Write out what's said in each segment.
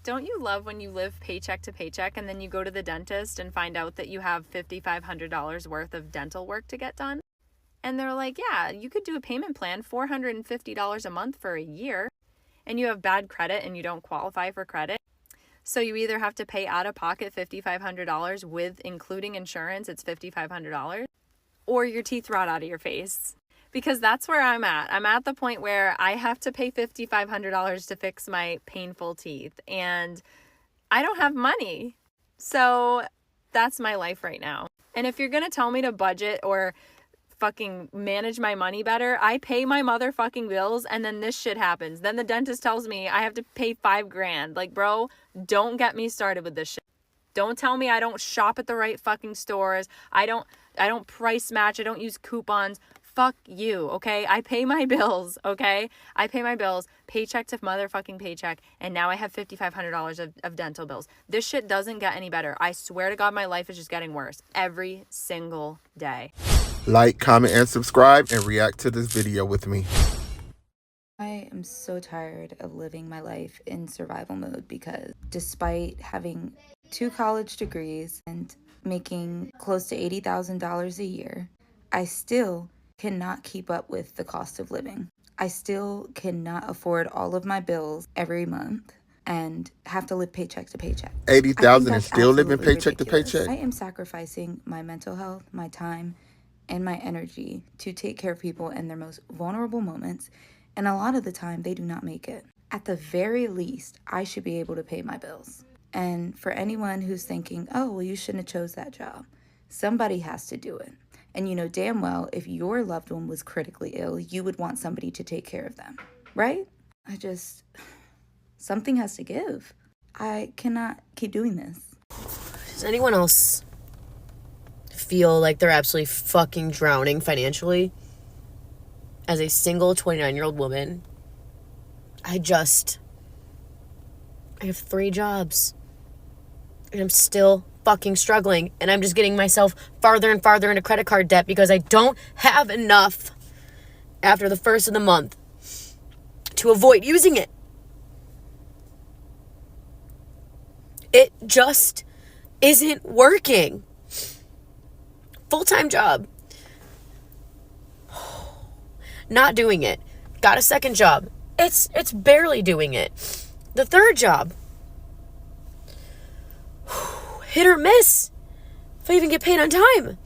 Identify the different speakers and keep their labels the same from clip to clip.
Speaker 1: Don't you love when you live paycheck to paycheck and then you go to the dentist and find out that you have $5,500 worth of dental work to get done? And they're like, yeah, you could do a payment plan, $450 a month for a year, and you have bad credit and you don't qualify for credit. So you either have to pay out of pocket $5,500 with including insurance, it's $5,500, or your teeth rot out of your face. Because that's where I'm at. I'm at the point where I have to pay $5,500 to fix my painful teeth, and I don't have money. So that's my life right now. And if you're going to tell me to budget or fucking manage my money better, I pay my motherfucking bills, and then this shit happens. Then the dentist tells me I have to pay $5,000. Like, bro, don't get me started with this shit. Don't tell me I don't shop at the right fucking stores. I don't price match. I don't use coupons. Fuck you, okay? I pay my bills, okay? I pay my bills, paycheck to motherfucking paycheck, and now I have $5,500 of dental bills. This shit doesn't get any better. I swear to God, my life is just getting worse every single day.
Speaker 2: Like, comment, and subscribe, and react to this video with me.
Speaker 3: I am so tired of living my life in survival mode because despite having 2 college degrees and making close to $80,000 a year, I still cannot keep up with the cost of living. I still cannot afford all of my bills every month and have to live paycheck to paycheck.
Speaker 2: $80,000 and still living paycheck to paycheck?
Speaker 3: I am sacrificing my mental health, my time, and my energy to take care of people in their most vulnerable moments, and a lot of the time they do not make it. At the very least, I should be able to pay my bills. And for anyone who's thinking, oh, well, you shouldn't have chose that job, somebody has to do it. And you know damn well, if your loved one was critically ill, you would want somebody to take care of them, right? Something has to give. I cannot keep doing this.
Speaker 4: Does anyone else feel like they're absolutely fucking drowning financially? As a single 29-year-old woman, I have 3 jobs. And I'm still fucking struggling, and I'm just getting myself farther and farther into credit card debt because I don't have enough after the first of the month to avoid using it. It just isn't working. Full-time job. Not doing it. Got a second job. It's barely doing it. The third job. Hit or miss if I even get paid on time.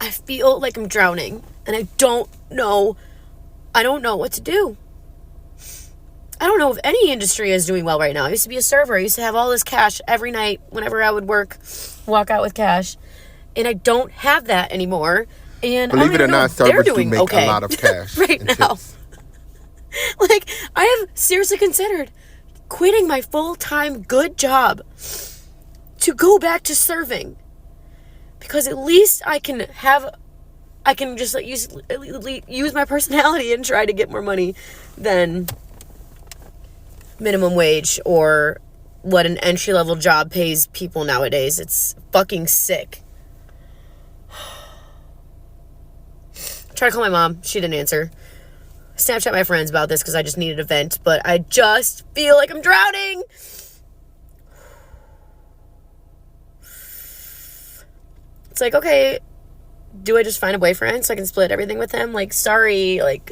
Speaker 4: I feel like I'm drowning, and I don't know what to do. I don't know if any industry is doing well right now. I used to be a server. I used to have all this cash every night whenever I would walk out with cash, and I don't have that anymore. And
Speaker 2: believe it or not, servers do make
Speaker 4: okay
Speaker 2: a lot of cash
Speaker 4: right now. Tips. Like, I have seriously considered quitting my full-time good job to go back to serving, because at least I can just like use my personality and try to get more money than minimum wage or what an entry-level job pays people nowadays. It's fucking sick. Try to call my mom. She didn't answer. Snapchat my friends about this because I just needed a vent, but I just feel like I'm drowning. It's like, okay, do I just find a boyfriend so I can split everything with him? Like, sorry, like,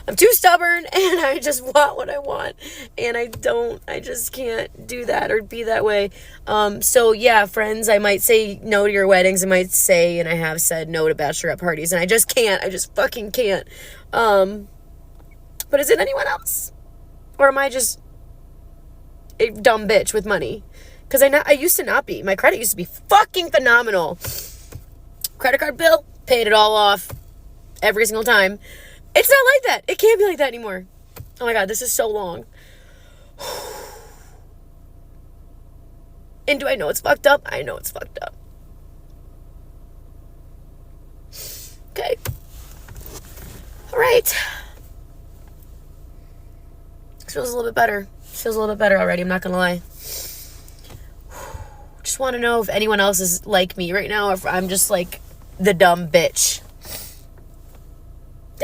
Speaker 4: I'm too stubborn, and I just want what I want, and I just can't do that or be that way. So yeah, friends, I might say no to your weddings. I might say, and I have said no to bachelorette parties, and I just fucking can't. But is it anyone else? Or am I just a dumb bitch with money? Because I used to not be. My credit used to be fucking phenomenal. Credit card bill, paid it all off every single time. It's not like that. It can't be like that anymore. Oh my God, this is so long. And do I know it's fucked up? I know it's fucked up. Okay. All right. This feels a little bit better. Feels a little bit better already, I'm not gonna lie. Just want to know if anyone else is like me right now, or if I'm just like the dumb bitch.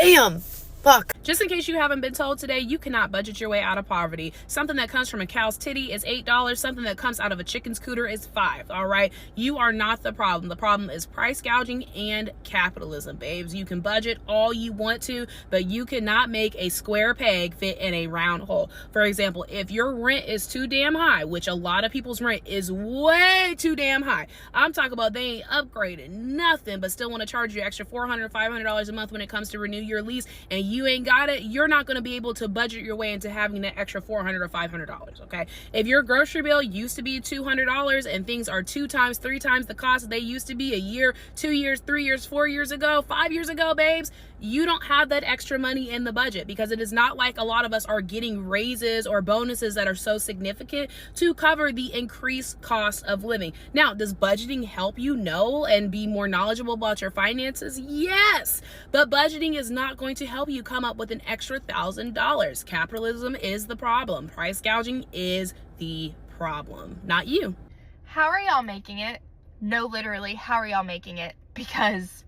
Speaker 4: Damn. Fuck.
Speaker 5: Just in case you haven't been told today, you cannot budget your way out of poverty. Something that comes from a cow's titty is $8. Something that comes out of a chicken's cooter is $5. All right? You are not the problem. The problem is price gouging and capitalism, babes. You can budget all you want to, but you cannot make a square peg fit in a round hole. For example, if your rent is too damn high, which a lot of people's rent is way too damn high. I'm talking about they ain't upgraded nothing, but still want to charge you extra $400, $500 a month when it comes to renew your lease, and you ain't got it, you're not going to be able to budget your way into having that extra $400 or $500, okay? If your grocery bill used to be $200 and things are 2 times, 3 times the cost they used to be a year, 2 years, 3 years, 4 years ago, 5 years ago, babes, you don't have that extra money in the budget, because it is not like a lot of us are getting raises or bonuses that are so significant to cover the increased cost of living. Now, does budgeting help you know and be more knowledgeable about your finances? Yes, but budgeting is not going to help you come up with an extra $1,000. Capitalism is the problem. Price gouging is the problem, not you.
Speaker 1: How are y'all making it? No, literally, how are y'all making it? Because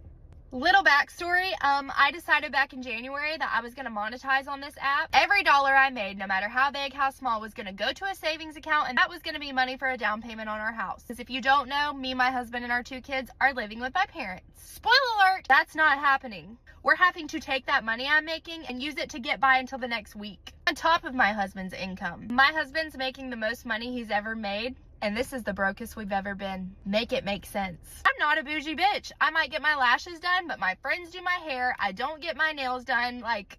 Speaker 1: little backstory, I decided back in January that I was going to monetize on this app. Every dollar I made, no matter how big, how small, was going to go to a savings account, and that was going to be money for a down payment on our house. Because if you don't know, me, my husband, and our 2 kids are living with my parents. Spoiler alert, that's not happening. We're having to take that money I'm making and use it to get by until the next week, on top of my husband's income. My husband's making the most money he's ever made, and this is the brokest we've ever been. Make it make sense. I'm not a bougie bitch. I might get my lashes done, but my friends do my hair. I don't get my nails done. Like,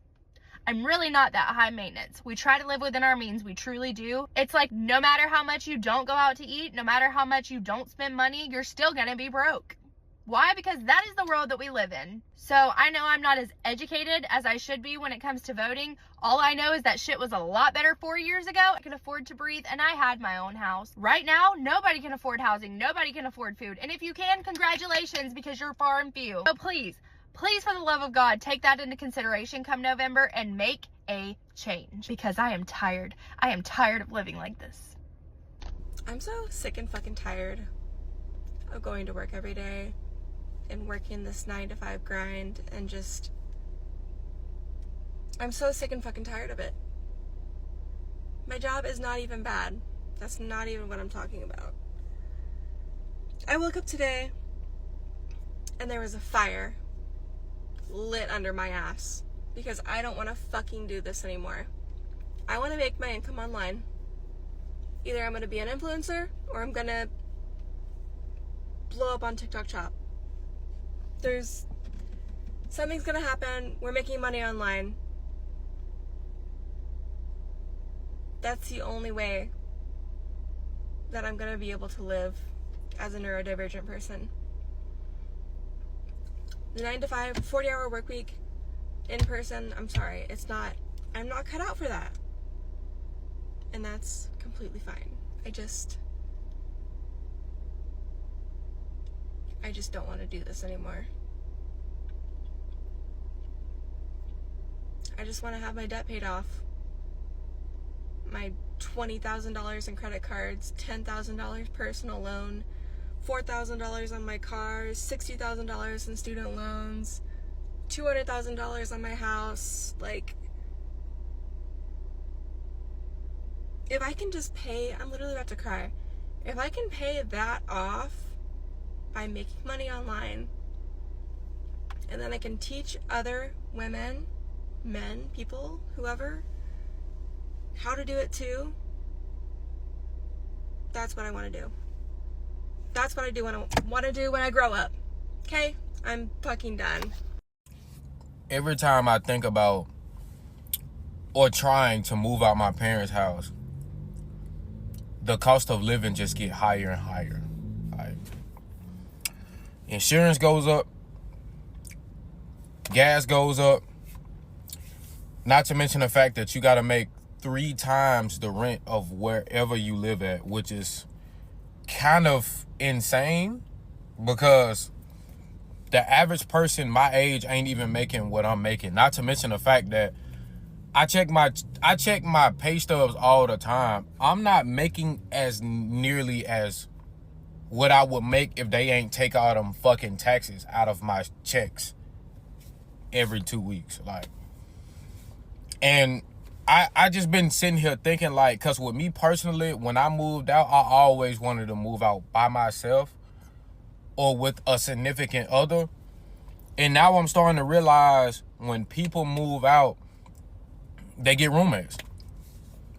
Speaker 1: I'm really not that high maintenance. We try to live within our means. We truly do. It's like, no matter how much you don't go out to eat, no matter how much you don't spend money, you're still gonna be broke. Why? Because that is the world that we live in. So I know I'm not as educated as I should be when it comes to voting. All I know is that shit was a lot better 4 years ago. I could afford to breathe, and I had my own house. Right now, nobody can afford housing. Nobody can afford food. And if you can, congratulations, because you're far and few. So please, please, for the love of God, take that into consideration come November and make a change, because I am tired. I am tired of living like this.
Speaker 4: I'm so sick and fucking tired of going to work every day and working this 9 to 5 grind, and just, I'm so sick and fucking tired of it. My job is not even bad. That's not even what I'm talking about. I woke up today and there was a fire lit under my ass because I don't want to fucking do this anymore. I want to make my income online. Either I'm going to be an influencer or I'm going to blow up on TikTok Shop. Something's gonna happen. We're making money online. That's the only way that I'm gonna be able to live as a neurodivergent person. The 9 to 5, 40-hour work week, in person, I'm sorry, I'm not cut out for that. And that's completely fine. I just don't want to do this anymore. I just want to have my debt paid off. My $20,000 in credit cards, $10,000 personal loan, $4,000 on my car, $60,000 in student loans, $200,000 on my house. Like, if I can just pay, I'm literally about to cry. If I can pay that off by making money online, and then I can teach other women, men, people, whoever, how to do it too, that's what I want to do. That's what I want to do when I grow up. Okay? I'm fucking done.
Speaker 6: Every time I think about or trying to move out my parents' house, the cost of living just get higher and higher. Like, insurance goes up, gas goes up, not to mention the fact that you got to make 3 times the rent of wherever you live at, which is kind of insane, because the average person my age ain't even making what I'm making. Not to mention the fact that I check my pay stubs all the time. I'm not making as nearly as what I would make if they ain't take all them fucking taxes out of my checks. every 2 weeks. Like, and I just been sitting here thinking, like, because with me personally, when I moved out, I always wanted to move out by myself or with a significant other. And now I'm starting to realize when people move out, they get roommates.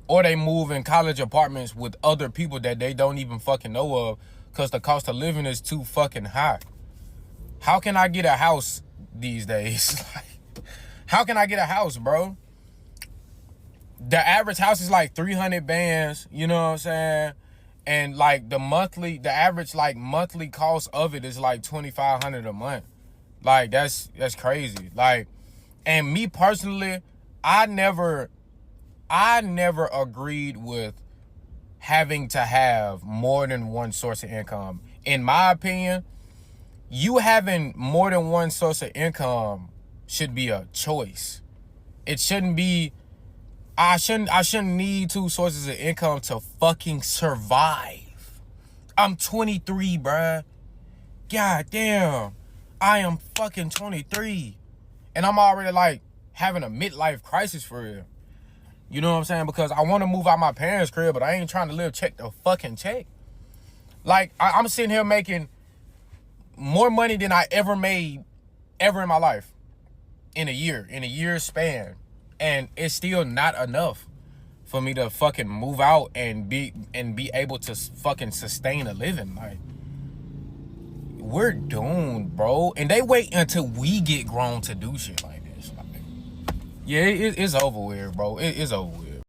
Speaker 6: Or they move in college apartments with other people that they don't even fucking know of because the cost of living is too fucking high. How can I get a house these days? Like, how can I get a house, bro? The average house is like 300 bands, you know what I'm saying? And like the average like monthly cost of it is like $2,500 a month. Like that's crazy. Like, and me personally, I never agreed with having to have more than one source of income. In my opinion, you having more than one source of income should be a choice. It shouldn't be, I shouldn't need two sources of income to fucking survive. I'm 23, bruh. God damn. I am fucking 23. And I'm already like having a midlife crisis for real. You know what I'm saying? Because I want to move out my parents' crib, but I ain't trying to live check to fucking check. Like, I'm sitting here making more money than I ever made ever in my life in a year span. And it's still not enough for me to fucking move out and be able to fucking sustain a living. Like, we're doomed, bro. And they wait until we get grown to do shit like this. Like, yeah, it's over with, bro. It's over with.